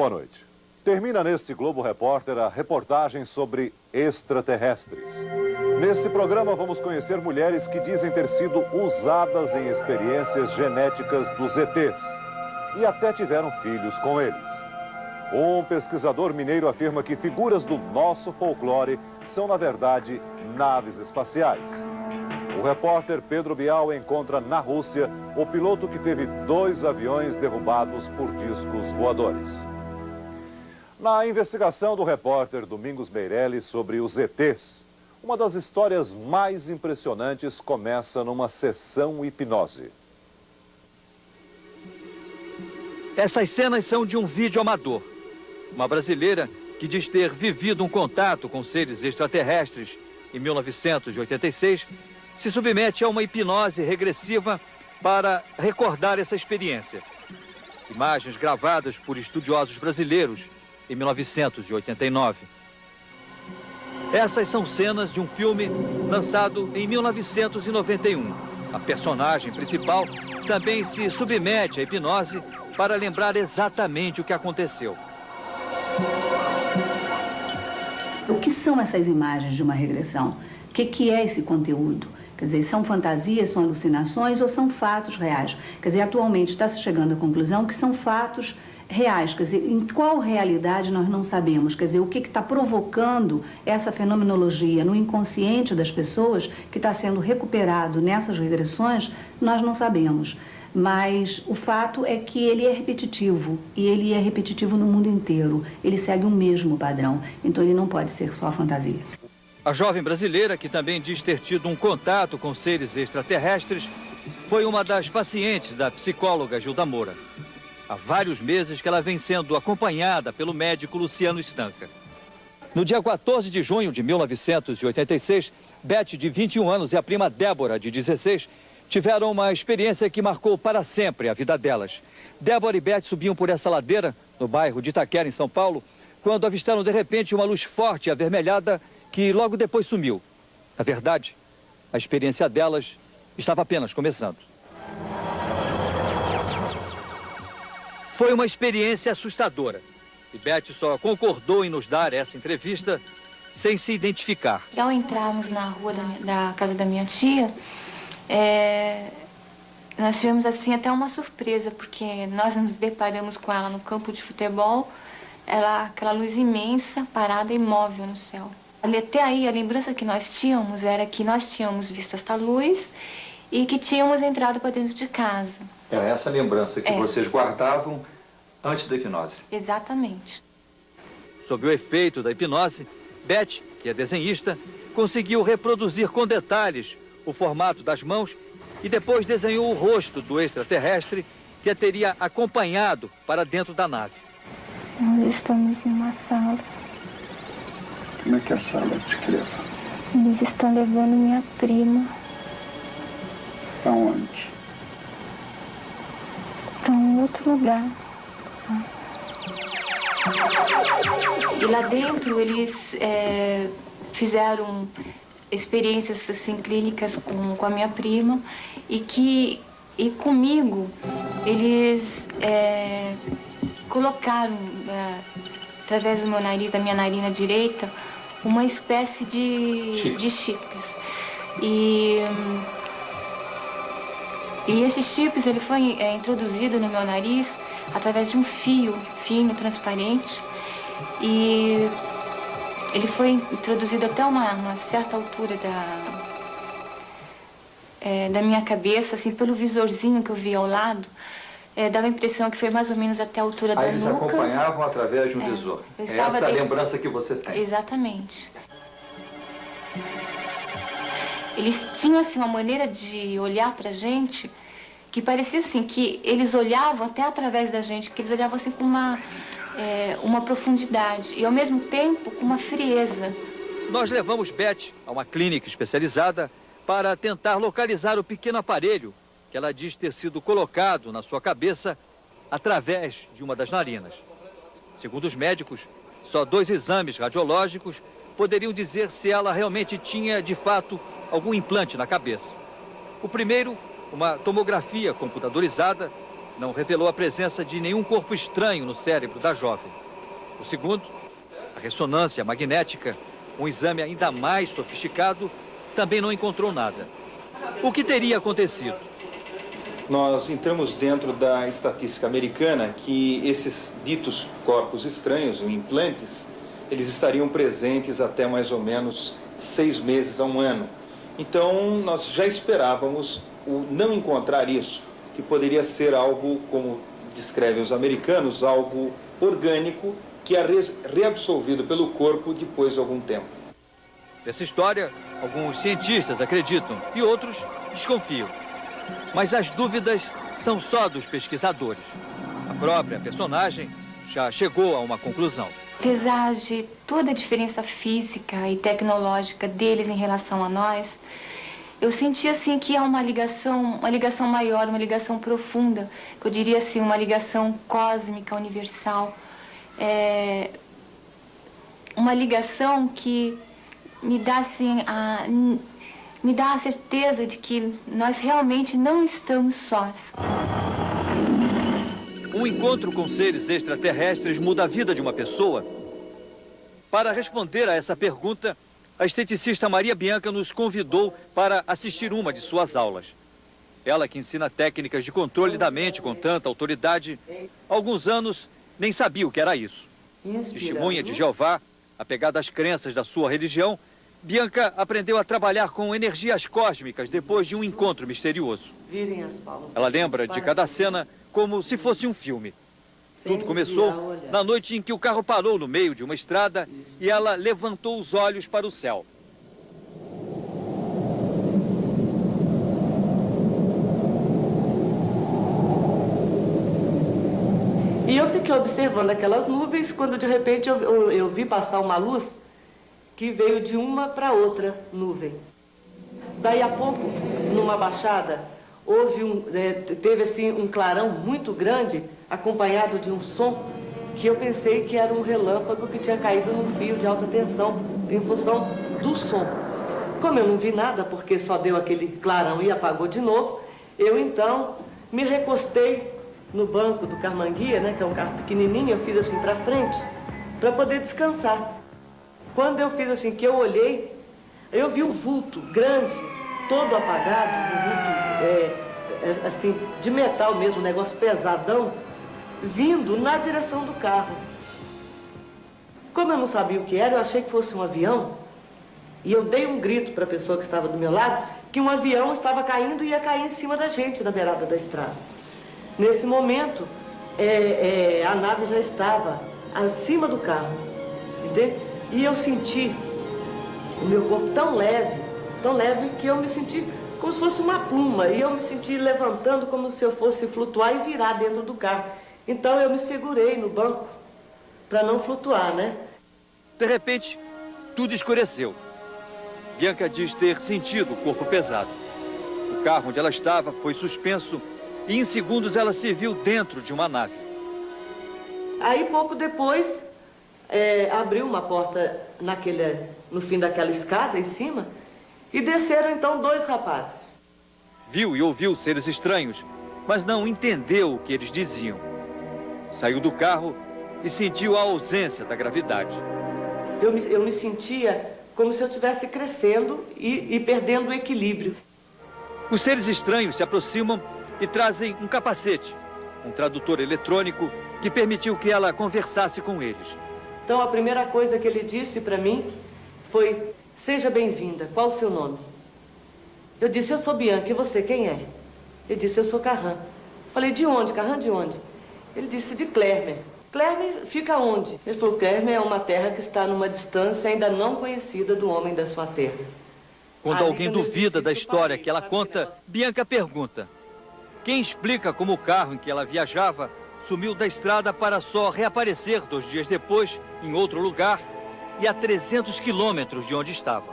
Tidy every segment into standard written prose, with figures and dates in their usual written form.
boa noite. Termina neste Globo Repórter a reportagem sobre extraterrestres. Nesse programa vamos conhecer mulheres que dizem ter sido usadas em experiências genéticas dos ETs e até tiveram filhos com eles. Um pesquisador mineiro afirma que figuras do nosso folclore são, na verdade, naves espaciais. O repórter Pedro Bial encontra na Rússia o piloto que teve 2 aviões derrubados por discos voadores. Na investigação do repórter Domingos Meirelles sobre os ETs, uma das histórias mais impressionantes começa numa sessão hipnose. Essas cenas são de um vídeo amador. Uma brasileira que diz ter vivido um contato com seres extraterrestres em 1986 se submete a uma hipnose regressiva para recordar essa experiência. Imagens gravadas por estudiosos brasileiros em 1989. Essas são cenas de um filme lançado em 1991. A personagem principal também se submete à hipnose para lembrar exatamente o que aconteceu. O que são essas imagens de uma regressão? O que é esse conteúdo? Quer dizer, são fantasias, são alucinações ou são fatos reais? Quer dizer, atualmente está-se chegando à conclusão que são fatos reais. Quer dizer, em qual realidade nós não sabemos? Quer dizer, o que está provocando essa fenomenologia no inconsciente das pessoas que está sendo recuperado nessas regressões, nós não sabemos. Mas o fato é que ele é repetitivo, e ele é repetitivo no mundo inteiro. Ele segue o mesmo padrão, então ele não pode ser só fantasia. A jovem brasileira, que também diz ter tido um contato com seres extraterrestres, foi uma das pacientes da psicóloga Gilda Moura. Há vários meses que ela vem sendo acompanhada pelo médico Luciano Stanca. No dia 14 de junho de 1986, Beth, de 21 anos, e a prima Débora, de 16, tiveram uma experiência que marcou para sempre a vida delas. Débora e Beth subiam por essa ladeira, no bairro de Itaquera, em São Paulo, quando avistaram de repente uma luz forte e avermelhada que logo depois sumiu. Na verdade, a experiência delas estava apenas começando. Foi uma experiência assustadora. E Beth só concordou em nos dar essa entrevista sem se identificar. Ao entrarmos na rua da casa da minha tia, nós tivemos assim até uma surpresa, porque nós nos deparamos com ela no campo de futebol, aquela luz imensa, parada, imóvel no céu. Até aí, a lembrança que nós tínhamos era que nós tínhamos visto esta luz e que tínhamos entrado para dentro de casa. Era essa lembrança que vocês guardavam antes da hipnose? Exatamente. Sob o efeito da hipnose, Beth, que é desenhista, conseguiu reproduzir com detalhes o formato das mãos e depois desenhou o rosto do extraterrestre que a teria acompanhado para dentro da nave. Nós estamos numa sala. Como é que é a sala? Descreva. Eles estão levando minha prima. Para onde? Para um outro lugar. E lá dentro eles fizeram experiências assim, clínicas com a minha prima e comigo eles colocaram através do meu nariz, da minha narina direita, uma espécie de chips. E esses chips ele foi introduzido no meu nariz através de um fio fino, transparente, e ele foi introduzido até uma certa altura da minha cabeça, assim, pelo visorzinho que eu vi ao lado. Dava a impressão que foi mais ou menos até a altura da nuca. Eles acompanhavam através de um visor. Essa é a lembrança que você tem. Exatamente. Eles tinham, assim, uma maneira de olhar pra gente que parecia, assim, que eles olhavam até através da gente, que eles olhavam, assim, com uma profundidade e, ao mesmo tempo, com uma frieza. Nós levamos Beth a uma clínica especializada para tentar localizar o pequeno aparelho que ela diz ter sido colocado na sua cabeça através de uma das narinas. Segundo os médicos, só 2 exames radiológicos poderiam dizer se ela realmente tinha, de fato, algum implante na cabeça. O primeiro, uma tomografia computadorizada, não revelou a presença de nenhum corpo estranho no cérebro da jovem. O segundo, a ressonância magnética, um exame ainda mais sofisticado, também não encontrou nada. O que teria acontecido? Nós entramos dentro da estatística americana que esses ditos corpos estranhos, ou implantes, eles estariam presentes até mais ou menos 6 meses a 1 ano. Então, nós já esperávamos o não encontrar isso, que poderia ser algo, como descrevem os americanos, algo orgânico que é reabsorvido pelo corpo depois de algum tempo. Dessa história, alguns cientistas acreditam e outros desconfiam. Mas as dúvidas são só dos pesquisadores. A própria personagem já chegou a uma conclusão. Apesar de toda a diferença física e tecnológica deles em relação a nós, eu senti assim que há uma ligação maior, uma ligação profunda, eu diria assim, uma ligação cósmica, universal. Uma ligação que me dá assim me dá a certeza de que nós realmente não estamos sós. Um encontro com seres extraterrestres muda a vida de uma pessoa? Para responder a essa pergunta, a esteticista Maria Bianca nos convidou para assistir uma de suas aulas. Ela, que ensina técnicas de controle da mente com tanta autoridade, há alguns anos nem sabia o que era isso. Testemunha de Jeová, apegada às crenças da sua religião, Bianca aprendeu a trabalhar com energias cósmicas depois de um encontro misterioso. Ela lembra de cada cena como se fosse um filme. Tudo começou na noite em que o carro parou no meio de uma estrada e ela levantou os olhos para o céu. E eu fiquei observando aquelas nuvens quando de repente eu vi passar uma luz que veio de uma para outra nuvem. Daí a pouco, numa baixada, teve assim um clarão muito grande, acompanhado de um som que eu pensei que era um relâmpago que tinha caído num fio de alta tensão, em função do som. Como eu não vi nada, porque só deu aquele clarão e apagou de novo, eu então me recostei no banco do carmanguia, né, que é um carro pequenininho, eu fiz assim para frente, para poder descansar. Quando eu fiz assim, que eu olhei, eu vi um vulto grande, todo apagado, um vulto assim, de metal mesmo, um negócio pesadão, vindo na direção do carro. Como eu não sabia o que era, eu achei que fosse um avião, e eu dei um grito para a pessoa que estava do meu lado, que um avião estava caindo e ia cair em cima da gente, na beirada da estrada. Nesse momento, a nave já estava acima do carro, entende? E eu senti o meu corpo tão leve que eu me senti como se fosse uma pluma. E eu me senti levantando como se eu fosse flutuar e virar dentro do carro. Então eu me segurei no banco para não flutuar, né? De repente, tudo escureceu. Bianca diz ter sentido o corpo pesado. O carro onde ela estava foi suspenso e em segundos ela se viu dentro de uma nave. Aí pouco depois, abriu uma porta no fim daquela escada em cima e desceram então 2 rapazes. Viu e ouviu seres estranhos, mas não entendeu o que eles diziam. Saiu do carro e sentiu a ausência da gravidade. Eu me sentia como se eu estivesse crescendo e perdendo o equilíbrio. Os seres estranhos se aproximam e trazem um capacete, um tradutor eletrônico que permitiu que ela conversasse com eles. Então a primeira coisa que ele disse para mim foi: seja bem-vinda, qual o seu nome? Eu disse: eu sou Bianca, e você quem é? Ele disse: eu sou Carran. Falei: de onde? Carran de onde? Ele disse: de Clermer. Clermer fica onde? Ele falou: Clermer é uma terra que está numa distância ainda não conhecida do homem da sua terra. Quando alguém duvida da história que ela conta, Bianca pergunta: quem explica como o carro em que ela viajava sumiu da estrada para só reaparecer 2 dias depois, em outro lugar, e a 300 quilômetros de onde estava?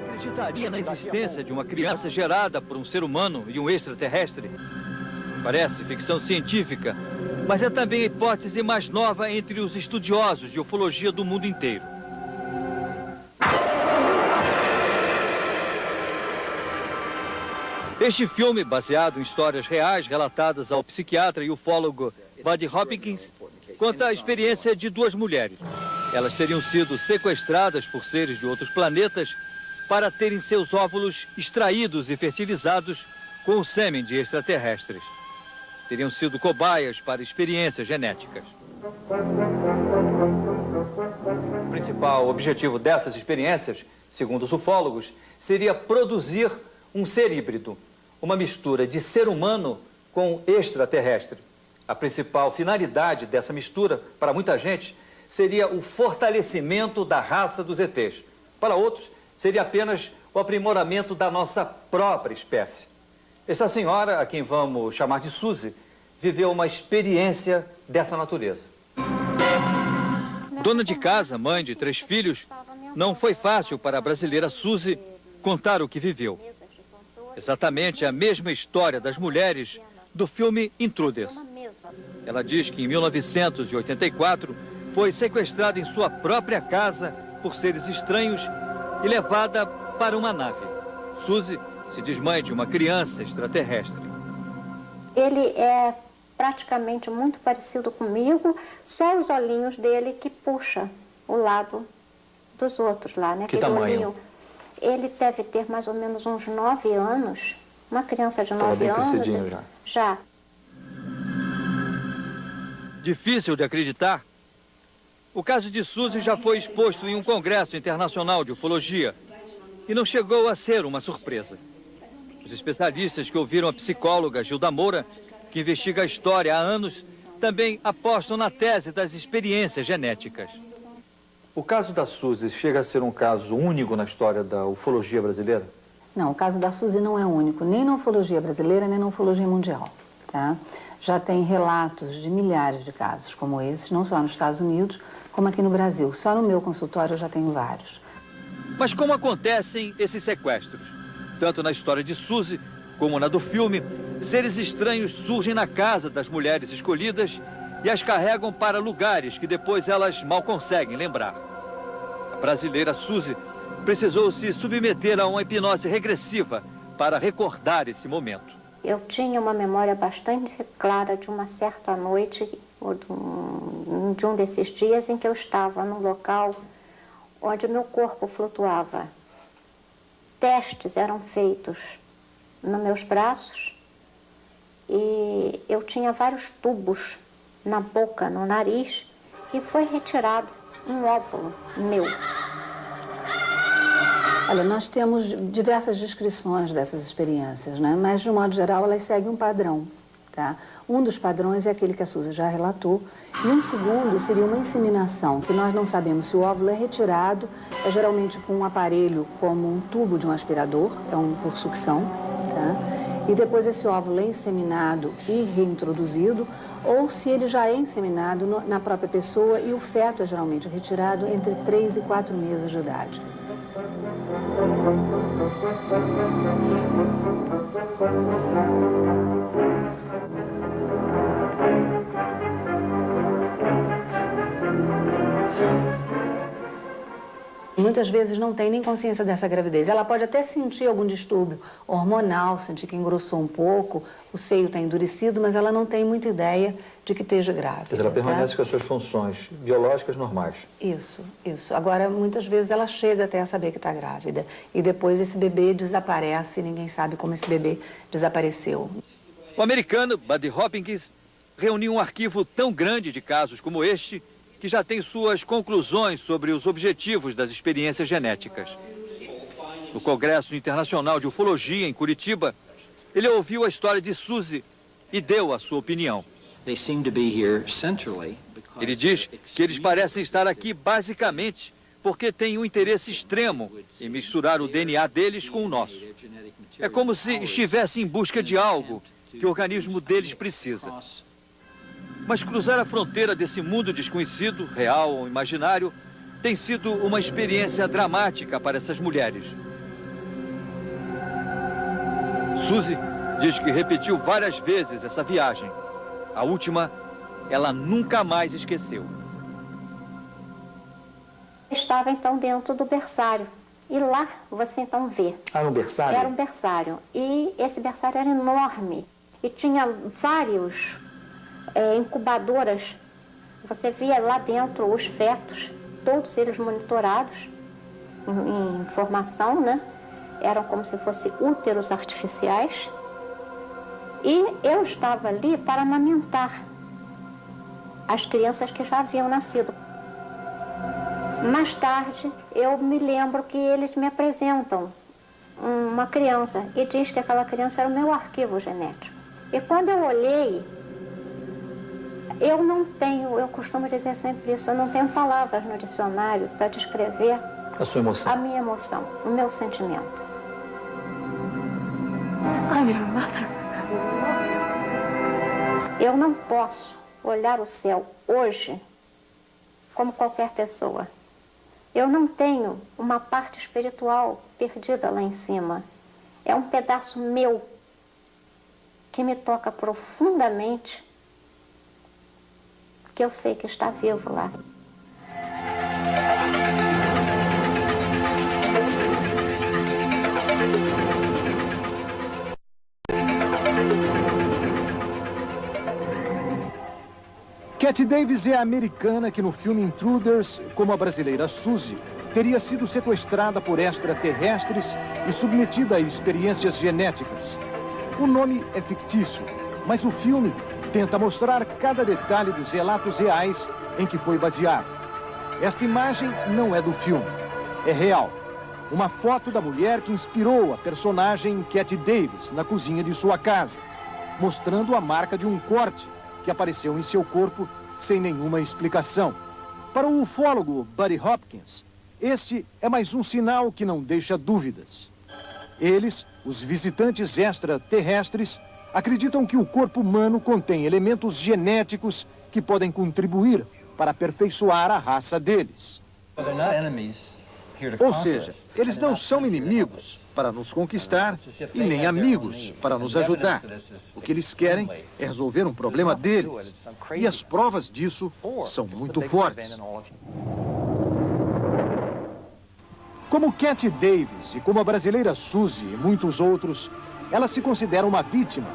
Acreditaria na existência de uma criança gerada por um ser humano e um extraterrestre? Parece ficção científica, mas é também a hipótese mais nova entre os estudiosos de ufologia do mundo inteiro. Este filme, baseado em histórias reais relatadas ao psiquiatra e ufólogo Buddy Hopkins, conta a experiência de duas mulheres. Elas teriam sido sequestradas por seres de outros planetas para terem seus óvulos extraídos e fertilizados com o sêmen de extraterrestres. Teriam sido cobaias para experiências genéticas. O principal objetivo dessas experiências, segundo os ufólogos, seria produzir um ser híbrido, uma mistura de ser humano com extraterrestre. A principal finalidade dessa mistura, para muita gente, seria o fortalecimento da raça dos ETs. Para outros, seria apenas o aprimoramento da nossa própria espécie. Essa senhora, a quem vamos chamar de Suzy, viveu uma experiência dessa natureza. Dona de casa, mãe de 3 filhos, não foi fácil para a brasileira Suzy contar o que viveu. Exatamente a mesma história das mulheres do filme Intruders. Ela diz que em 1984 foi sequestrada em sua própria casa por seres estranhos e levada para uma nave. Suzy se diz mãe de uma criança extraterrestre. Ele é praticamente muito parecido comigo, só os olhinhos dele que puxa o lado dos outros lá, né? Que tamanho? Olhinho. Ele deve ter mais ou menos uns 9 anos, uma criança de 9 anos. Já. Difícil de acreditar. O caso de Suzy já foi exposto em um congresso internacional de ufologia e não chegou a ser uma surpresa. Os especialistas que ouviram a psicóloga Gilda Moura, que investiga a história há anos, também apostam na tese das experiências genéticas. O caso da Suzy chega a ser um caso único na história da ufologia brasileira? Não, o caso da Suzy não é único, nem na ufologia brasileira, nem na ufologia mundial. Tá? Já tem relatos de milhares de casos como esses, não só nos Estados Unidos, como aqui no Brasil. Só no meu consultório eu já tenho vários. Mas como acontecem esses sequestros? Tanto na história de Suzy, como na do filme, seres estranhos surgem na casa das mulheres escolhidas e as carregam para lugares que depois elas mal conseguem lembrar. A brasileira Suzy precisou se submeter a uma hipnose regressiva para recordar esse momento. Eu tinha uma memória bastante clara de uma certa noite, ou de um desses dias em que eu estava num local onde o meu corpo flutuava. Testes eram feitos nos meus braços e eu tinha vários tubos na boca, no nariz, e foi retirado um óvulo meu. Olha, nós temos diversas descrições dessas experiências, né? Mas, de um modo geral, elas seguem um padrão, tá? Um dos padrões é aquele que a Suzy já relatou, e um segundo seria uma inseminação, que nós não sabemos se o óvulo é retirado, é geralmente com um aparelho como um tubo de um aspirador, por sucção, tá? E depois esse óvulo é inseminado e reintroduzido, ou se ele já é inseminado na própria pessoa e o feto é geralmente retirado entre 3 e 4 meses de idade. Muitas vezes não tem nem consciência dessa gravidez. Ela pode até sentir algum distúrbio hormonal, sentir que engrossou um pouco, o seio está endurecido, mas ela não tem muita ideia de que esteja grávida. Quer dizer, ela permanece com as suas funções biológicas normais. Isso. Agora, muitas vezes ela chega até a saber que está grávida e depois esse bebê desaparece e ninguém sabe como esse bebê desapareceu. O americano Buddy Hopkins reuniu um arquivo tão grande de casos como este que já tem suas conclusões sobre os objetivos das experiências genéticas. No Congresso Internacional de Ufologia, em Curitiba, ele ouviu a história de Suzy e deu a sua opinião. Ele diz que eles parecem estar aqui basicamente porque têm um interesse extremo em misturar o DNA deles com o nosso. É como se estivessem em busca de algo que o organismo deles precisa. Mas cruzar a fronteira desse mundo desconhecido, real ou imaginário, tem sido uma experiência dramática para essas mulheres. Suzy Diz que repetiu várias vezes essa viagem. A última, ela nunca mais esqueceu. Estava então dentro do berçário. E lá você então vê. Era um berçário? Era um berçário. E esse berçário era enorme. E tinha vários incubadoras. Você via lá dentro os fetos, todos eles monitorados em formação, né? Eram como se fossem úteros artificiais. E eu estava ali para amamentar as crianças que já haviam nascido. Mais tarde, eu me lembro que eles me apresentam uma criança e diz que aquela criança era o meu arquivo genético. E quando eu olhei, eu costumo dizer sempre isso, eu não tenho palavras no dicionário para descrever a sua emoção. A minha emoção, o meu sentimento. Eu não posso olhar o céu hoje como qualquer pessoa. Eu não tenho uma parte espiritual perdida lá em cima. É um pedaço meu que me toca profundamente, que eu sei que está vivo lá. Kathy Davis é a americana que no filme Intruders, como a brasileira Suzy, teria sido sequestrada por extraterrestres e submetida a experiências genéticas. O nome é fictício, mas o filme tenta mostrar cada detalhe dos relatos reais em que foi baseado. Esta imagem não é do filme, é real. Uma foto da mulher que inspirou a personagem Kathy Davis na cozinha de sua casa, mostrando a marca de um corte que apareceu em seu corpo sem nenhuma explicação. Para o ufólogo Buddy Hopkins, este é mais um sinal que não deixa dúvidas. Eles, os visitantes extraterrestres, acreditam que o corpo humano contém elementos genéticos que podem contribuir para aperfeiçoar a raça deles. Ou seja, eles não são inimigos para nos conquistar e nem amigos para nos ajudar. O que eles querem é resolver um problema deles. E as provas disso são muito fortes. Como Kathy Davis e como a brasileira Suzy e muitos outros, ela se considera uma vítima.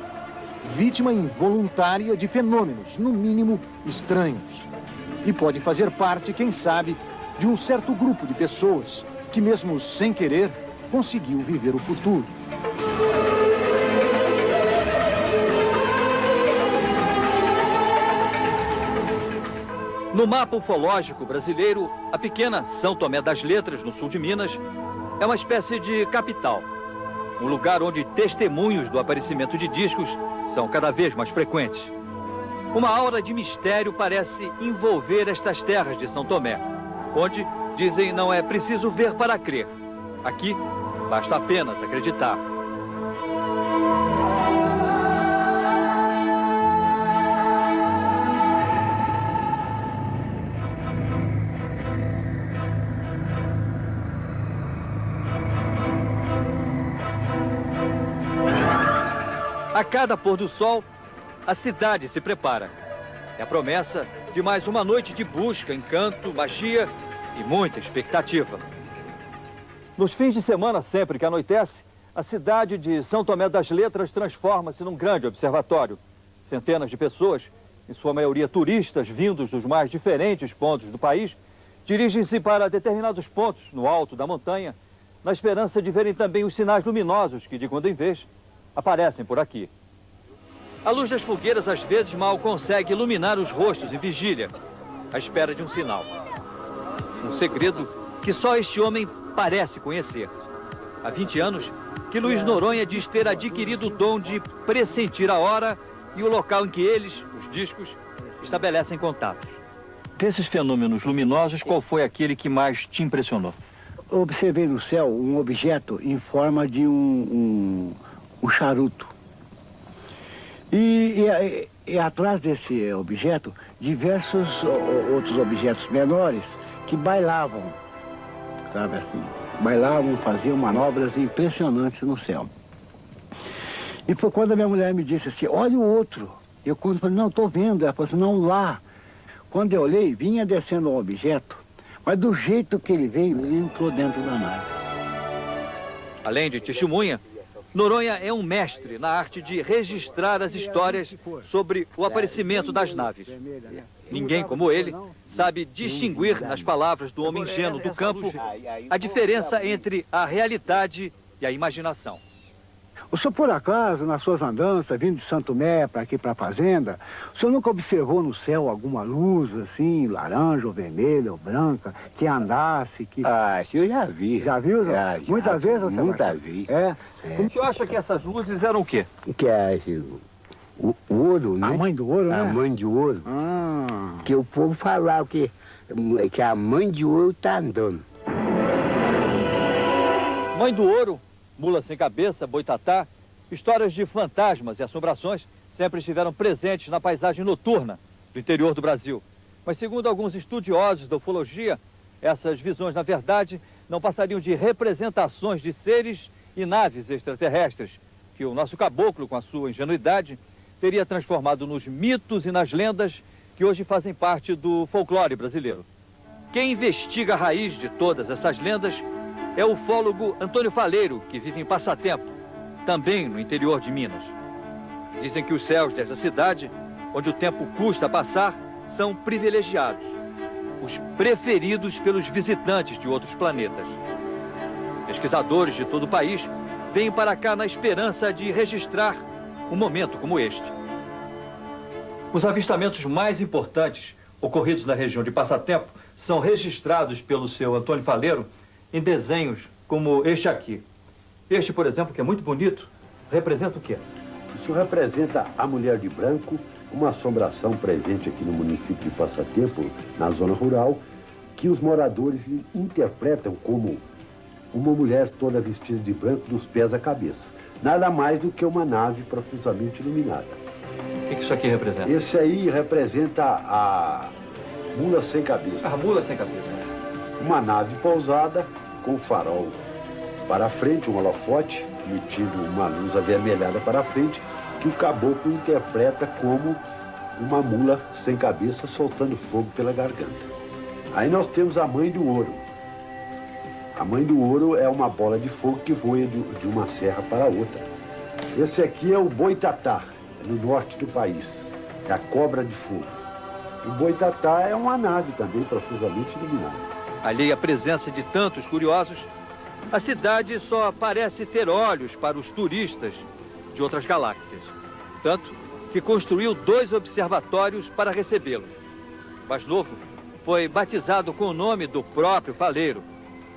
Vítima involuntária de fenômenos, no mínimo, estranhos. E pode fazer parte, quem sabe, de um certo grupo de pessoas que, mesmo sem querer, conseguiu viver o futuro. No mapa ufológico brasileiro, a pequena São Tomé das Letras, no sul de Minas, é uma espécie de capital. Um lugar onde testemunhos do aparecimento de discos são cada vez mais frequentes. Uma aura de mistério parece envolver estas terras de São Tomé, onde, dizem, não é preciso ver para crer. Aqui, basta apenas acreditar. A cada pôr do sol, a cidade se prepara. É a promessa de mais uma noite de busca, encanto, magia e muita expectativa. Nos fins de semana, sempre que anoitece, a cidade de São Tomé das Letras transforma-se num grande observatório. Centenas de pessoas, em sua maioria turistas vindos dos mais diferentes pontos do país, dirigem-se para determinados pontos no alto da montanha, na esperança de verem também os sinais luminosos que, de quando em vez, aparecem por aqui. A luz das fogueiras às vezes mal consegue iluminar os rostos em vigília, à espera de um sinal. Um segredo que só este homem parece conhecer. Há 20 anos que Luiz Noronha diz ter adquirido o dom de pressentir a hora e o local em que eles, os discos, estabelecem contatos. Desses fenômenos luminosos, qual foi aquele que mais te impressionou? Observei no céu um objeto em forma de um charuto. E atrás desse objeto, diversos outros objetos menores que bailavam, sabe assim? Bailavam, faziam manobras impressionantes no céu. E foi quando a minha mulher me disse assim, olha o outro. Eu quando falei, não, estou vendo. Ela falou assim, não, lá. Quando eu olhei, vinha descendo um objeto, mas do jeito que ele veio, ele entrou dentro da nave. Além de testemunha, Noronha é um mestre na arte de registrar as histórias sobre o aparecimento das naves. Ninguém como ele sabe distinguir nas palavras do homem ingênuo do campo a diferença entre a realidade e a imaginação. O senhor, por acaso, nas suas andanças, vindo de Santo Tomé para aqui para a fazenda, o senhor nunca observou no céu alguma luz, assim, laranja ou vermelha ou branca, que andasse, que... Ah, eu já vi. Já viu? Já, muitas vezes, você muitas vezes. É? O senhor acha que essas luzes eram o quê? Que é o ouro, né? A mãe do ouro, né? A mãe de ouro. Que o povo falava que a mãe de ouro tá andando. Mãe do ouro, mula sem cabeça, boitatá, histórias de fantasmas e assombrações sempre estiveram presentes na paisagem noturna do interior do Brasil. Mas segundo alguns estudiosos da ufologia, essas visões, na verdade, não passariam de representações de seres e naves extraterrestres, que o nosso caboclo, com a sua ingenuidade, teria transformado nos mitos e nas lendas que hoje fazem parte do folclore brasileiro. Quem investiga a raiz de todas essas lendas é o ufólogo Antônio Faleiro, que vive em Passatempo, também no interior de Minas. Dizem que os céus desta cidade, onde o tempo custa a passar, são privilegiados, os preferidos pelos visitantes de outros planetas. Pesquisadores de todo o país vêm para cá na esperança de registrar um momento como este. Os avistamentos mais importantes ocorridos na região de Passatempo são registrados pelo seu Antônio Faleiro em desenhos como este aqui. Este, por exemplo, que é muito bonito, representa o quê? Isso representa a mulher de branco, uma assombração presente aqui no município de Passatempo, na zona rural, que os moradores interpretam como uma mulher toda vestida de branco dos pés à cabeça. Nada mais do que uma nave profusamente iluminada. O que isso aqui representa? Esse aí representa a mula sem cabeça. A mula sem cabeça. Uma nave pousada com farol para frente, um holofote, emitindo uma luz avermelhada para frente, que o caboclo interpreta como uma mula sem cabeça soltando fogo pela garganta. Aí nós temos a mãe do ouro. A mãe do ouro é uma bola de fogo que voa de uma serra para outra. Esse aqui é o boitatá, no norte do país. É a cobra de fogo. O boitatá é uma nave também profusamente iluminada. Alheia à presença de tantos curiosos, a cidade só parece ter olhos para os turistas de outras galáxias. Tanto que construiu 2 observatórios para recebê-los. O mais novo foi batizado com o nome do próprio Faleiro,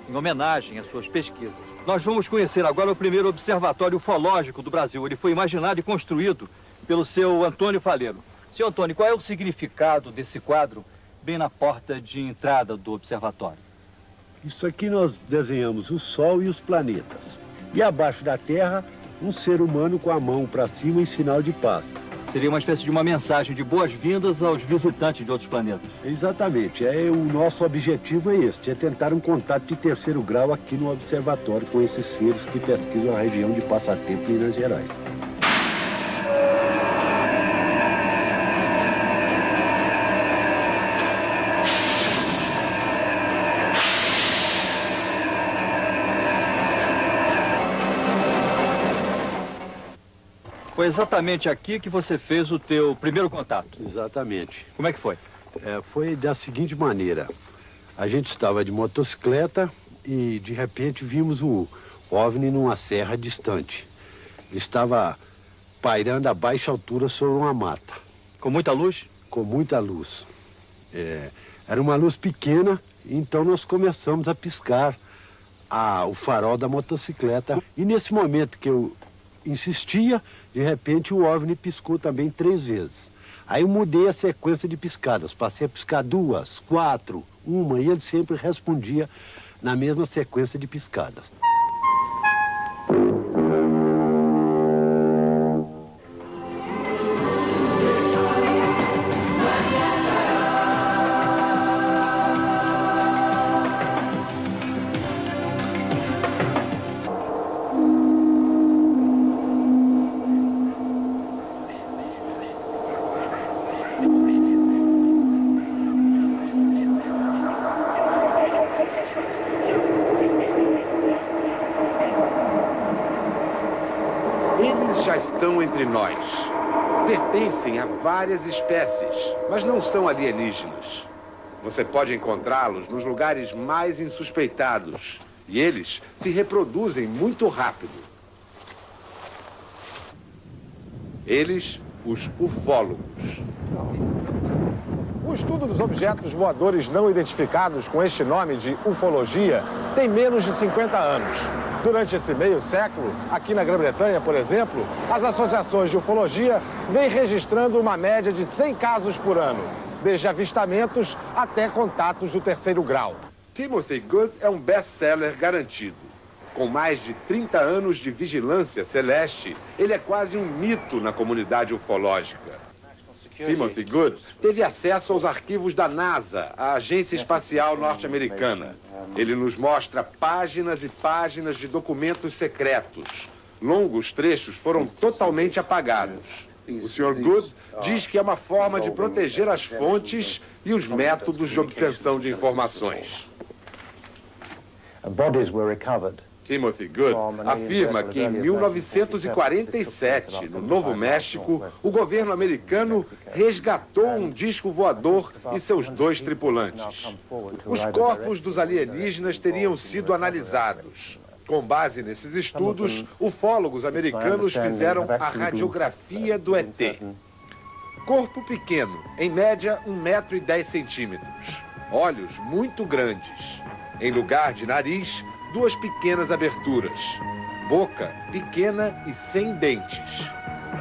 em homenagem às suas pesquisas. Nós vamos conhecer agora o primeiro observatório ufológico do Brasil. Ele foi imaginado e construído pelo seu Antônio Faleiro. Seu Antônio, qual é o significado desse quadro bem na porta de entrada do observatório? Isso aqui nós desenhamos o Sol e os planetas. E abaixo da Terra, um ser humano com a mão para cima em sinal de paz. Seria uma espécie de uma mensagem de boas-vindas aos visitantes de outros planetas. Exatamente. O nosso objetivo é este, é tentar um contato de terceiro grau aqui no observatório com esses seres que pesquisam a região de Passatempo, Minas Gerais. Foi exatamente aqui que você fez o teu primeiro contato? Exatamente. Como é que foi? Foi da seguinte maneira. A gente estava de motocicleta e, de repente, vimos o OVNI numa serra distante. Ele estava pairando a baixa altura sobre uma mata. Com muita luz? Com muita luz. Era uma luz pequena, então nós começamos a piscar o farol da motocicleta. E nesse momento que eu insistia, de repente o OVNI piscou também 3 vezes. Aí eu mudei a sequência de piscadas, passei a piscar 2, 4, 1, e ele sempre respondia na mesma sequência de piscadas. estão entre nós. Pertencem a várias espécies, mas não são alienígenas. Você pode encontrá-los nos lugares mais insuspeitados. E eles se reproduzem muito rápido. Eles, os ufólogos. O estudo dos objetos voadores não identificados com este nome de ufologia tem menos de 50 anos. Durante esse meio século, aqui na Grã-Bretanha, por exemplo, as associações de ufologia vêm registrando uma média de 100 casos por ano, desde avistamentos até contatos do terceiro grau. Timothy Good é um best-seller garantido. Com mais de 30 anos de vigilância celeste, ele é quase um mito na comunidade ufológica. Timothy Good teve acesso aos arquivos da NASA, a agência espacial norte-americana. Ele nos mostra páginas e páginas de documentos secretos. Longos trechos foram totalmente apagados. O Sr. Good diz que é uma forma de proteger as fontes e os métodos de obtenção de informações. Timothy Good afirma que em 1947, no Novo México, o governo americano resgatou um disco voador e seus 2 tripulantes. Os corpos dos alienígenas teriam sido analisados. Com base nesses estudos, ufólogos americanos fizeram a radiografia do ET. Corpo pequeno, em média 1,10 m. Olhos muito grandes. Em lugar de nariz, 2 pequenas aberturas. Boca pequena e sem dentes.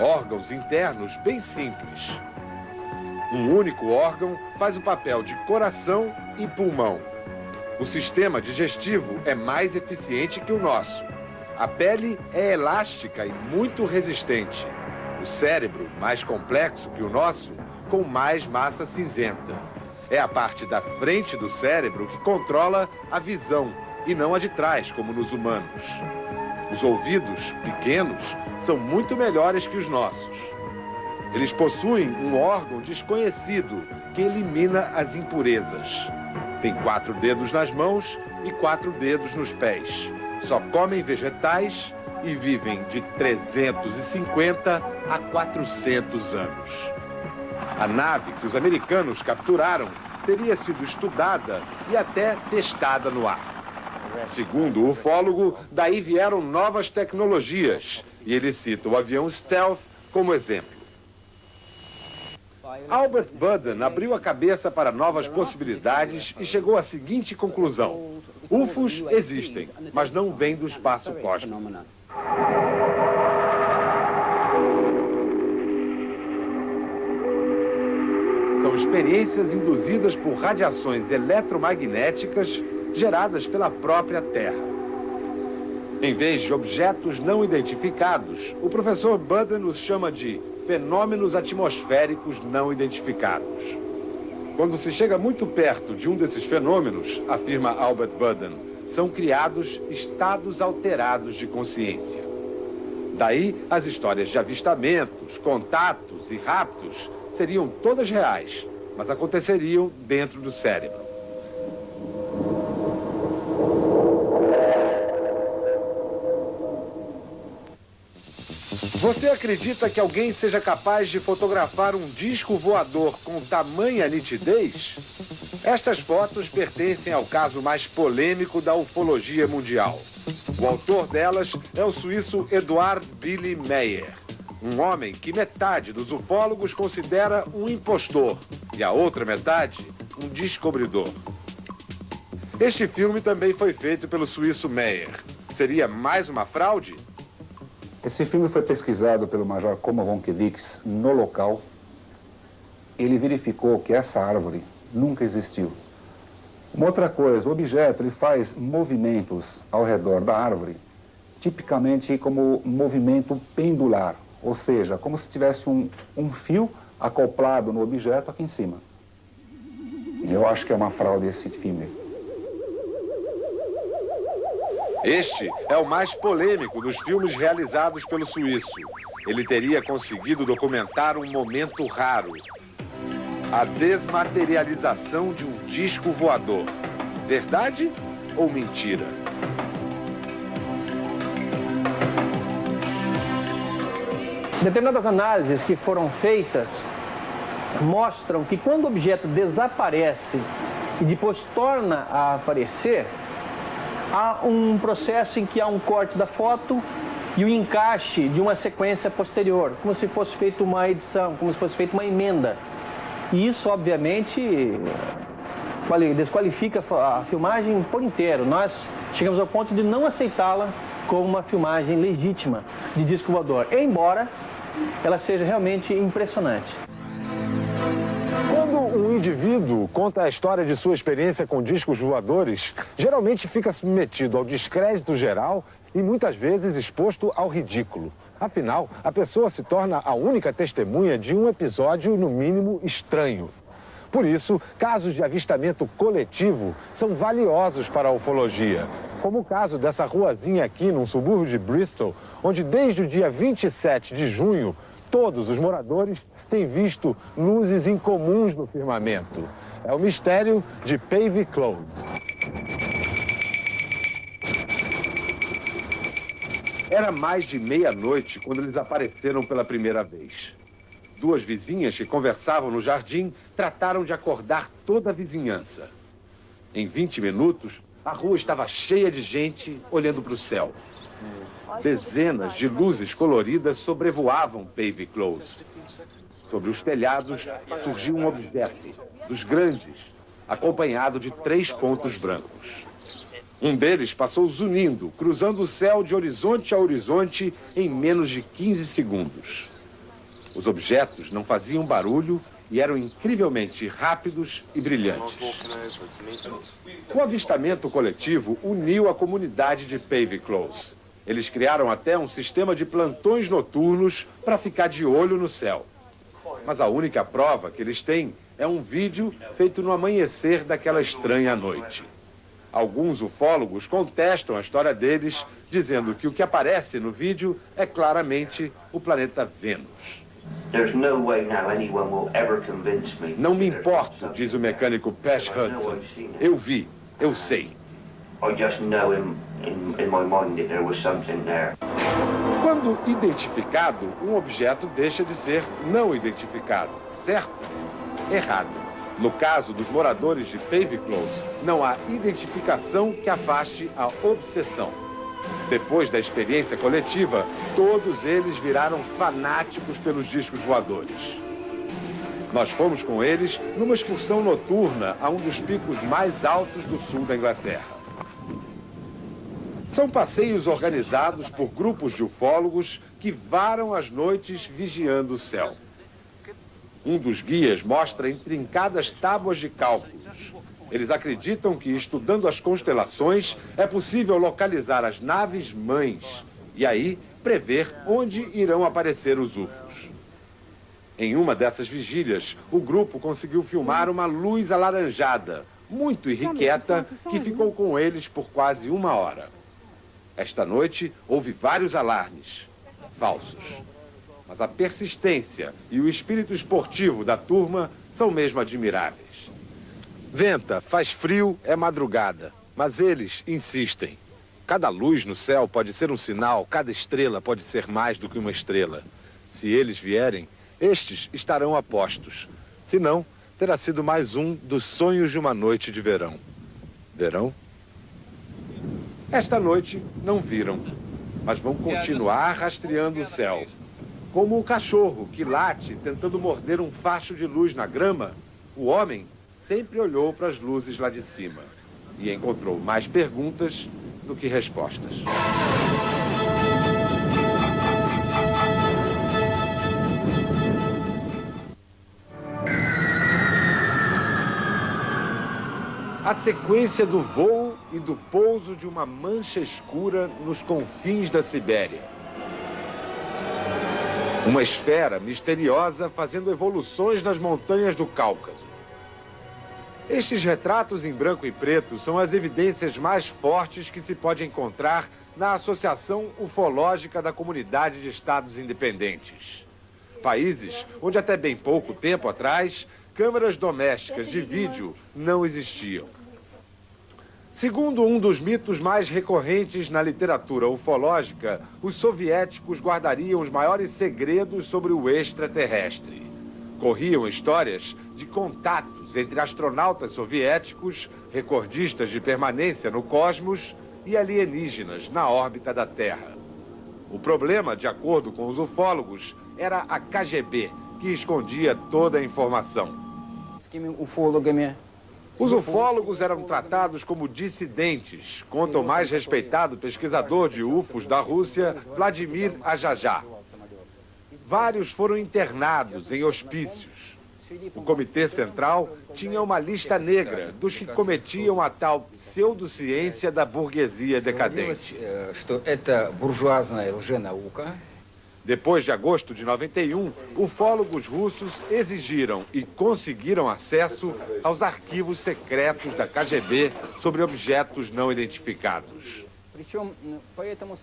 Órgãos internos bem simples. Um único órgão faz o papel de coração e pulmão. O sistema digestivo é mais eficiente que o nosso. A pele é elástica e muito resistente. O cérebro, mais complexo que o nosso, com mais massa cinzenta. É a parte da frente do cérebro que controla a visão e não a de trás, como nos humanos. Os ouvidos, pequenos, são muito melhores que os nossos. Eles possuem um órgão desconhecido que elimina as impurezas. Tem 4 dedos nas mãos e 4 dedos nos pés. Só comem vegetais e vivem de 350 a 400 anos. A nave que os americanos capturaram teria sido estudada e até testada no ar. Segundo o ufólogo, daí vieram novas tecnologias, e ele cita o avião Stealth como exemplo. Albert Budden abriu a cabeça para novas possibilidades e chegou à seguinte conclusão: UFOs existem, mas não vêm do espaço cósmico. São experiências induzidas por radiações eletromagnéticas geradas pela própria Terra. Em vez de objetos não identificados, o professor Budden os chama de fenômenos atmosféricos não identificados. Quando se chega muito perto de um desses fenômenos, afirma Albert Budden, são criados estados alterados de consciência. Daí, as histórias de avistamentos, contatos e raptos seriam todas reais, mas aconteceriam dentro do cérebro. Você acredita que alguém seja capaz de fotografar um disco voador com tamanha nitidez? Estas fotos pertencem ao caso mais polêmico da ufologia mundial. O autor delas é o suíço Eduard Billy Meyer, um homem que metade dos ufólogos considera um impostor e a outra metade um descobridor. Este filme também foi feito pelo suíço Meyer. Seria mais uma fraude? Esse filme foi pesquisado pelo Major Koma Wonkiewicz no local. Ele verificou que essa árvore nunca existiu. Uma outra coisa, o objeto ele faz movimentos ao redor da árvore, tipicamente como movimento pendular, ou seja, como se tivesse um fio acoplado no objeto aqui em cima. Eu acho que é uma fraude esse filme. Este é o mais polêmico dos filmes realizados pelo suíço. Ele teria conseguido documentar um momento raro: a desmaterialização de um disco voador. Verdade ou mentira? Determinadas análises que foram feitas mostram que quando o objeto desaparece e depois torna a aparecer, há um processo em que há um corte da foto e o encaixe de uma sequência posterior, como se fosse feita uma edição, como se fosse feita uma emenda. E isso, obviamente, desqualifica a filmagem por inteiro. Nós chegamos ao ponto de não aceitá-la como uma filmagem legítima de disco voador, embora ela seja realmente impressionante. Quando um indivíduo conta a história de sua experiência com discos voadores, geralmente fica submetido ao descrédito geral e muitas vezes exposto ao ridículo. Afinal, a pessoa se torna a única testemunha de um episódio, no mínimo, estranho. Por isso, casos de avistamento coletivo são valiosos para a ufologia, como o caso dessa ruazinha aqui, num subúrbio de Bristol, onde desde o dia 27 de junho, todos os moradores têm visto luzes incomuns no firmamento. É o mistério de Pavey Close. Era mais de meia-noite quando eles apareceram pela primeira vez. Duas vizinhas que conversavam no jardim trataram de acordar toda a vizinhança. Em 20 minutos, a rua estava cheia de gente olhando para o céu. Dezenas de luzes coloridas sobrevoavam Pavey Close. Sobre os telhados surgiu um objeto, dos grandes, acompanhado de 3 pontos brancos. Um deles passou zunindo, cruzando o céu de horizonte a horizonte em menos de 15 segundos. Os objetos não faziam barulho e eram incrivelmente rápidos e brilhantes. O avistamento coletivo uniu a comunidade de Pavey Close. Eles criaram até um sistema de plantões noturnos para ficar de olho no céu. Mas a única prova que eles têm é um vídeo feito no amanhecer daquela estranha noite. Alguns ufólogos contestam a história deles, dizendo que o que aparece no vídeo é claramente o planeta Vênus. Não me importo, diz o mecânico Pash Hudson. Eu vi, eu sei. Quando identificado, um objeto deixa de ser não identificado, certo? Errado. No caso dos moradores de Pavey Close, não há identificação que afaste a obsessão. Depois da experiência coletiva, todos eles viraram fanáticos pelos discos voadores. Nós fomos com eles numa excursão noturna a um dos picos mais altos do sul da Inglaterra. São passeios organizados por grupos de ufólogos que varam as noites vigiando o céu. Um dos guias mostra intrincadas tábuas de cálculos. Eles acreditam que, estudando as constelações, é possível localizar as naves-mães e aí prever onde irão aparecer os UFOs. Em uma dessas vigílias, o grupo conseguiu filmar uma luz alaranjada, muito irrequieta, que ficou com eles por quase 1 hora. Esta noite, houve vários alarmes, falsos. Mas a persistência e o espírito esportivo da turma são mesmo admiráveis. Venta, faz frio, é madrugada, mas eles insistem. Cada luz no céu pode ser um sinal, cada estrela pode ser mais do que uma estrela. Se eles vierem, estes estarão a postos. Se não, terá sido mais um dos sonhos de uma noite de verão. Verão? Esta noite não viram, mas vão continuar rastreando o céu. Como o cachorro que late tentando morder um facho de luz na grama, o homem sempre olhou para as luzes lá de cima e encontrou mais perguntas do que respostas. A sequência do voo e do pouso de uma mancha escura nos confins da Sibéria. Uma esfera misteriosa fazendo evoluções nas montanhas do Cáucaso. Estes retratos em branco e preto são as evidências mais fortes que se pode encontrar na Associação Ufológica da Comunidade de Estados Independentes. Países onde até bem pouco tempo atrás, câmeras domésticas de vídeo não existiam. Segundo um dos mitos mais recorrentes na literatura ufológica, os soviéticos guardariam os maiores segredos sobre o extraterrestre. Corriam histórias de contatos entre astronautas soviéticos, recordistas de permanência no cosmos, e alienígenas na órbita da Terra. O problema, de acordo com os ufólogos, era a KGB, que escondia toda a informação. Os ufólogos eram tratados como dissidentes, conta o mais respeitado pesquisador de UFOs da Rússia, Vladimir Ajajá. Vários foram internados em hospícios. O Comitê Central tinha uma lista negra dos que cometiam a tal pseudociência da burguesia decadente. Depois de agosto de 91, ufólogos russos exigiram e conseguiram acesso aos arquivos secretos da KGB sobre objetos não identificados.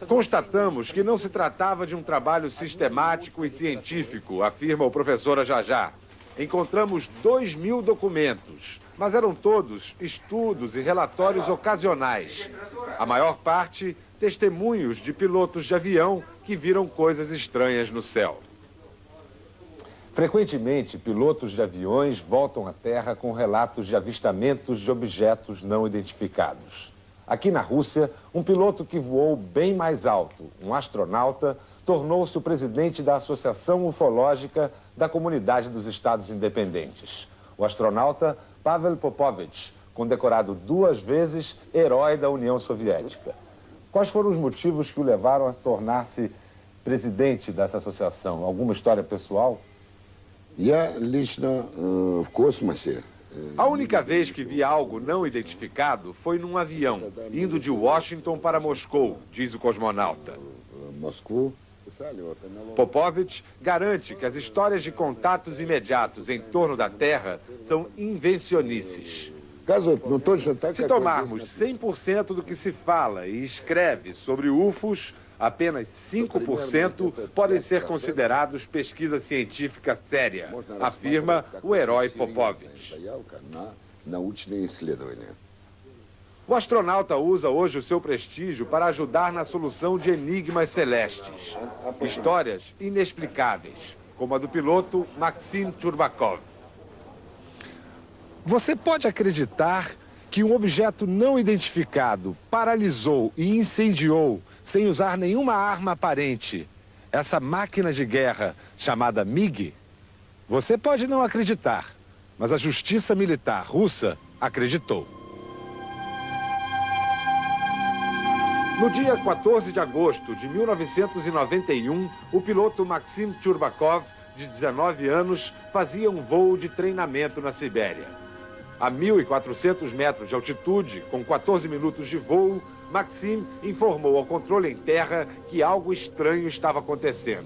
Constatamos que não se tratava de um trabalho sistemático e científico, afirma o professor Ajajá. Encontramos 2.000 documentos, mas eram todos estudos e relatórios ocasionais. A maior parte, testemunhos de pilotos de avião que viram coisas estranhas no céu. Frequentemente, pilotos de aviões voltam à Terra com relatos de avistamentos de objetos não identificados. Aqui na Rússia, um piloto que voou bem mais alto, um astronauta, tornou-se o presidente da Associação Ufológica da Comunidade dos Estados Independentes. O astronauta Pavel Popovich, condecorado 2 vezes herói da União Soviética. Quais foram os motivos que o levaram a tornar-se presidente dessa associação? Alguma história pessoal? A única vez que vi algo não identificado foi num avião, indo de Washington para Moscou, diz o cosmonauta. Popovich garante que as histórias de contatos imediatos em torno da Terra são invencionices. Se tomarmos 100% do que se fala e escreve sobre UFOs, apenas 5% podem ser considerados pesquisa científica séria, afirma o herói Popovich. O astronauta usa hoje o seu prestígio para ajudar na solução de enigmas celestes. Histórias inexplicáveis, como a do piloto Maxim Churbakov. Você pode acreditar que um objeto não identificado paralisou e incendiou, sem usar nenhuma arma aparente, essa máquina de guerra chamada MiG? Você pode não acreditar, mas a justiça militar russa acreditou. No dia 14 de agosto de 1991, o piloto Maxim Churbakov, de 19 anos, fazia um voo de treinamento na Sibéria. A 1.400 metros de altitude, com 14 minutos de voo, Maxim informou ao controle em terra que algo estranho estava acontecendo.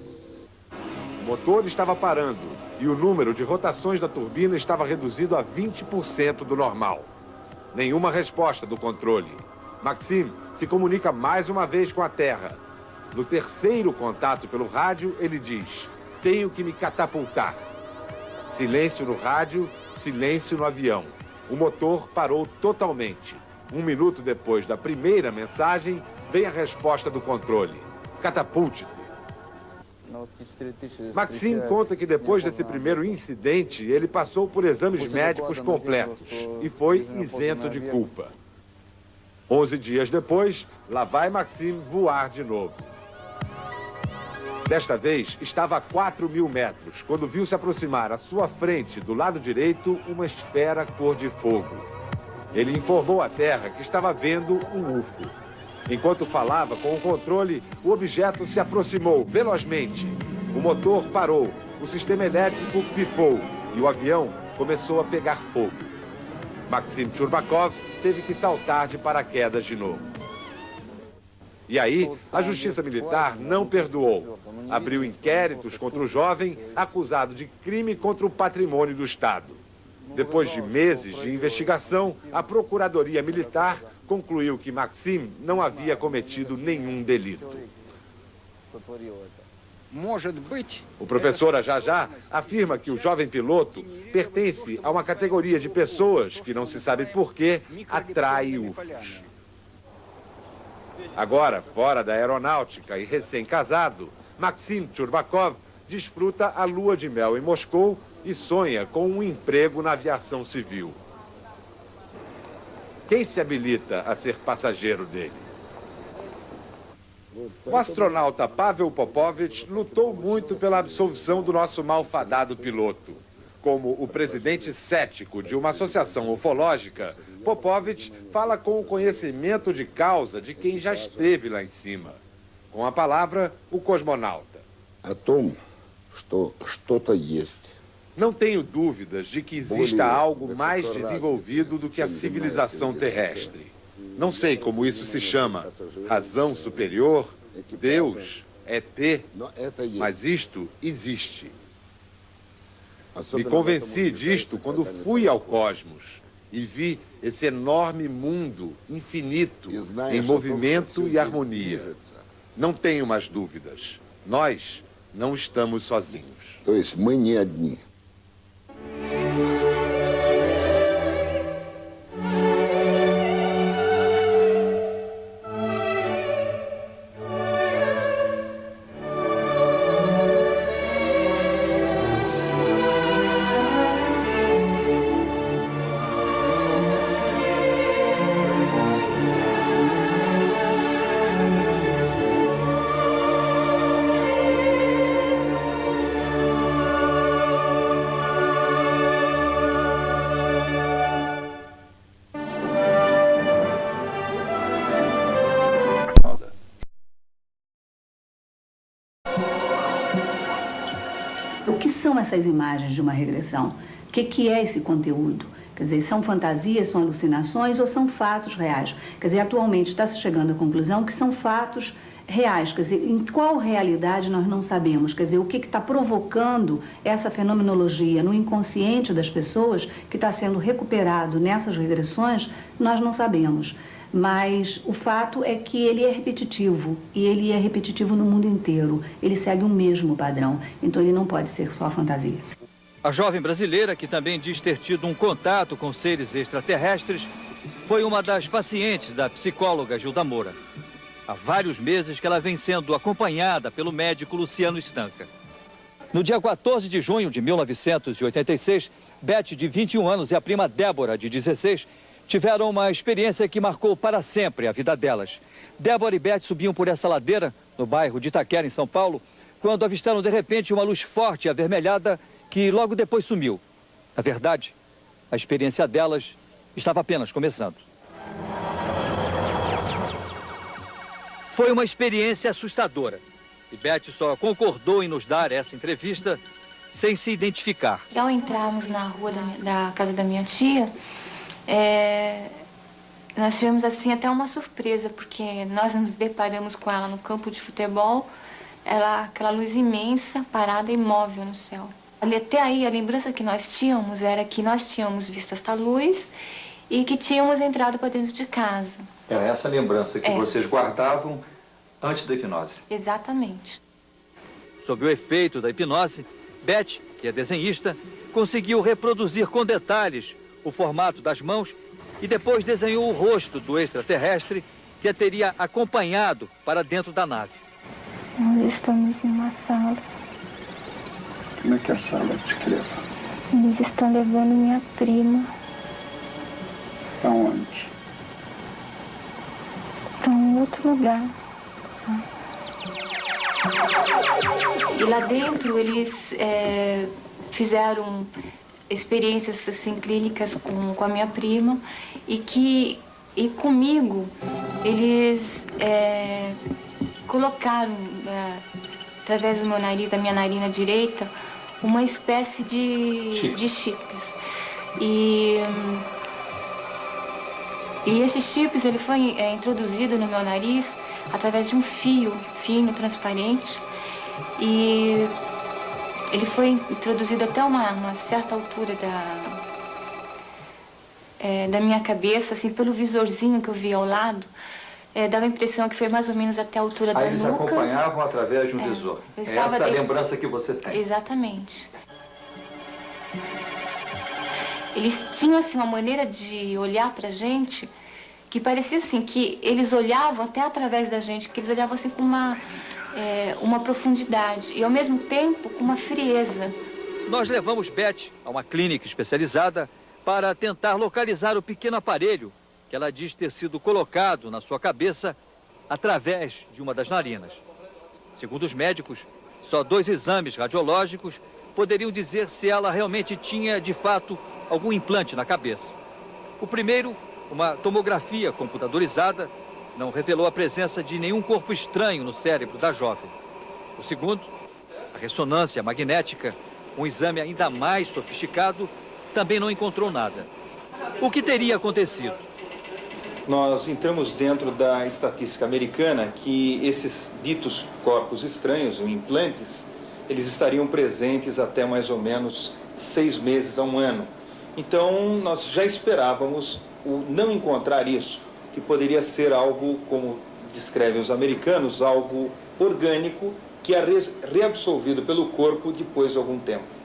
O motor estava parando e o número de rotações da turbina estava reduzido a 20% do normal. Nenhuma resposta do controle. Maxim se comunica mais uma vez com a Terra. No terceiro contato pelo rádio, ele diz: "Tenho que me catapultar." Silêncio no rádio, silêncio no avião. O motor parou totalmente. 1 minuto depois da primeira mensagem, vem a resposta do controle: "Catapulte-se." Maxim conta que depois desse primeiro incidente, ele passou por exames médicos completos e foi isento de culpa. 11 dias depois, lá vai Maxim voar de novo. Desta vez, estava a 4.000 metros, quando viu se aproximar à sua frente, do lado direito, uma esfera cor de fogo. Ele informou à Terra que estava vendo um UFO. Enquanto falava com o controle, o objeto se aproximou velozmente. O motor parou, o sistema elétrico pifou e o avião começou a pegar fogo. Maxim Churbakov teve que saltar de paraquedas de novo. E aí, a Justiça Militar não perdoou. Abriu inquéritos contra o jovem, acusado de crime contra o patrimônio do Estado. Depois de meses de investigação, a Procuradoria Militar concluiu que Maxim não havia cometido nenhum delito. O professor Ajajá afirma que o jovem piloto pertence a uma categoria de pessoas que, não se sabe por quê, atrai UFOs. Agora, fora da aeronáutica e recém-casado, Maxim Churbakov desfruta a lua de mel em Moscou e sonha com um emprego na aviação civil. Quem se habilita a ser passageiro dele? O astronauta Pavel Popovich lutou muito pela absolvição do nosso malfadado piloto. Como o presidente cético de uma associação ufológica, Popovich fala com o conhecimento de causa de quem já esteve lá em cima. Com a palavra, o cosmonauta. Não tenho dúvidas de que exista algo mais desenvolvido do que a civilização terrestre. Não sei como isso se chama, razão superior, Deus, ET, mas isto existe. Me convenci disto quando fui ao cosmos e vi esse enorme mundo infinito em movimento e harmonia. Não tenho mais dúvidas. Nós não estamos sozinhos. O que são essas imagens de uma regressão? O que é esse conteúdo? Quer dizer, são fantasias, são alucinações ou são fatos reais? Quer dizer, atualmente está se chegando à conclusão que são fatos reais. Quer dizer, em qual realidade nós não sabemos? Quer dizer, o que está provocando essa fenomenologia no inconsciente das pessoas que está sendo recuperado nessas regressões, nós não sabemos. Mas o fato é que ele é repetitivo, e ele é repetitivo no mundo inteiro. Ele segue o mesmo padrão, então ele não pode ser só fantasia. A jovem brasileira, que também diz ter tido um contato com seres extraterrestres, foi uma das pacientes da psicóloga Gilda Moura. Há vários meses que ela vem sendo acompanhada pelo médico Luciano Stanca. No dia 14 de junho de 1986, Beth, de 21 anos, e a prima Débora, de 16, tiveram uma experiência que marcou para sempre a vida delas. Débora e Beth subiam por essa ladeira, no bairro de Itaquera, em São Paulo, quando avistaram de repente uma luz forte e avermelhada que logo depois sumiu. Na verdade, a experiência delas estava apenas começando. Foi uma experiência assustadora. E Beth só concordou em nos dar essa entrevista sem se identificar. Ao entrarmos na rua da casa da minha tia, nós tivemos assim até uma surpresa, porque nós nos deparamos com ela no campo de futebol, aquela luz imensa, parada e imóvel no céu. Até aí, a lembrança que nós tínhamos era que nós tínhamos visto esta luz e que tínhamos entrado para dentro de casa. Era essa lembrança que vocês guardavam antes da hipnose. Exatamente. Sob o efeito da hipnose, Beth, que é desenhista, conseguiu reproduzir com detalhes o formato das mãos e depois desenhou o rosto do extraterrestre que a teria acompanhado para dentro da nave. Nós estamos numa sala. Como é que a sala descreva? Eles estão levando minha prima. Para onde? Para um outro lugar. E lá dentro eles fizeram experiências assim, clínicas com a minha prima e comigo eles colocaram através do meu nariz, da minha narina direita, uma espécie de chips. E esse chips ele foi introduzido no meu nariz através de um fio fino, transparente, e ele foi introduzido até uma certa altura da minha cabeça, assim, pelo visorzinho que eu vi ao lado. Dava a impressão que foi mais ou menos até a altura da nuca. Aí eles acompanhavam através de um visor. Essa é a lembrança que você tem. Exatamente. Eles tinham assim uma maneira de olhar pra gente que parecia assim, que eles olhavam até através da gente, que eles olhavam assim com uma profundidade e ao mesmo tempo com uma frieza. Nós levamos Beth a uma clínica especializada para tentar localizar o pequeno aparelho que ela diz ter sido colocado na sua cabeça através de uma das narinas. Segundo os médicos, só 2 exames radiológicos poderiam dizer se ela realmente tinha, de fato, algum implante na cabeça. O primeiro, uma tomografia computadorizada, não revelou a presença de nenhum corpo estranho no cérebro da jovem. O segundo, a ressonância magnética, um exame ainda mais sofisticado, também não encontrou nada. O que teria acontecido? Nós entramos dentro da estatística americana que esses ditos corpos estranhos, ou implantes, eles estariam presentes até mais ou menos 6 meses a 1 ano. Então, nós já esperávamos o não encontrar isso, que poderia ser algo, como descrevem os americanos, algo orgânico, que é reabsorvido pelo corpo depois de algum tempo.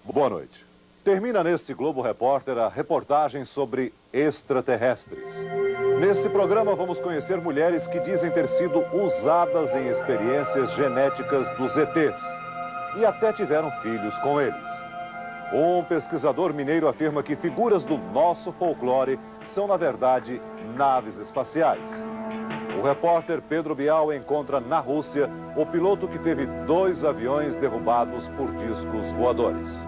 Boa noite. Termina neste Globo Repórter a reportagem sobre extraterrestres. Nesse programa vamos conhecer mulheres que dizem ter sido usadas em experiências genéticas dos ETs e até tiveram filhos com eles. Um pesquisador mineiro afirma que figuras do nosso folclore são, na verdade, naves espaciais. O repórter Pedro Bial encontra na Rússia o piloto que teve 2 aviões derrubados por discos voadores.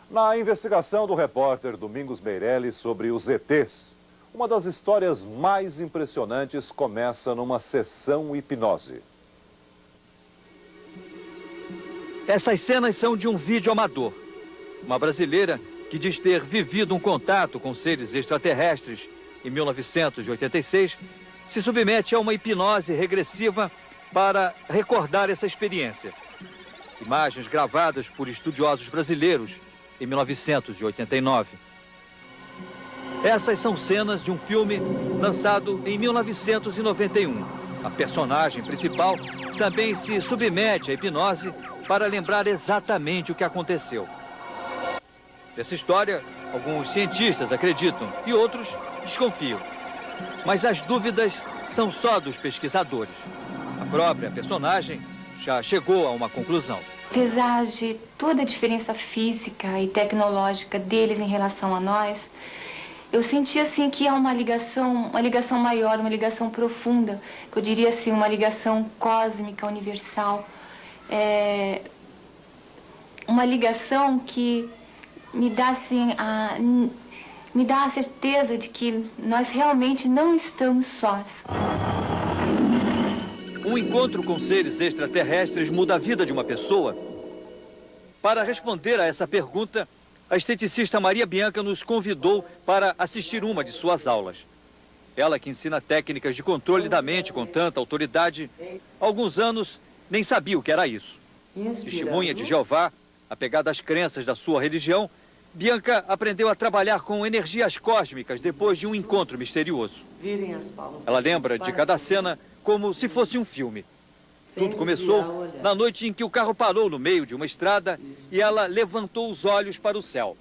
Na investigação do repórter Domingos Meirelles sobre os ETs, uma das histórias mais impressionantes começa numa sessão hipnose. Essas cenas são de um vídeo amador. Uma brasileira que diz ter vivido um contato com seres extraterrestres em 1986 se submete a uma hipnose regressiva para recordar essa experiência. Imagens gravadas por estudiosos brasileiros em 1989. Essas são cenas de um filme lançado em 1991. A personagem principal também se submete à hipnose para lembrar exatamente o que aconteceu. Dessa história, alguns cientistas acreditam e outros desconfiam. Mas as dúvidas são só dos pesquisadores. A própria personagem já chegou a uma conclusão. Apesar de toda a diferença física e tecnológica deles em relação a nós, eu senti assim que há uma ligação maior, uma ligação profunda, que eu diria assim, uma ligação cósmica, universal. Uma ligação que me dá assim, me dá a certeza de que nós realmente não estamos sós. Um encontro com seres extraterrestres muda a vida de uma pessoa? Para responder a essa pergunta, a esteticista Maria Bianca nos convidou para assistir uma de suas aulas. Ela, que ensina técnicas de controle da mente com tanta autoridade, há alguns anos nem sabia o que era isso. Testemunha de Jeová, apegada às crenças da sua religião, Bianca aprendeu a trabalhar com energias cósmicas depois de um encontro misterioso. Ela lembra de cada cena como se fosse um filme. Tudo começou na noite em que o carro parou no meio de uma estrada e ela levantou os olhos para o céu.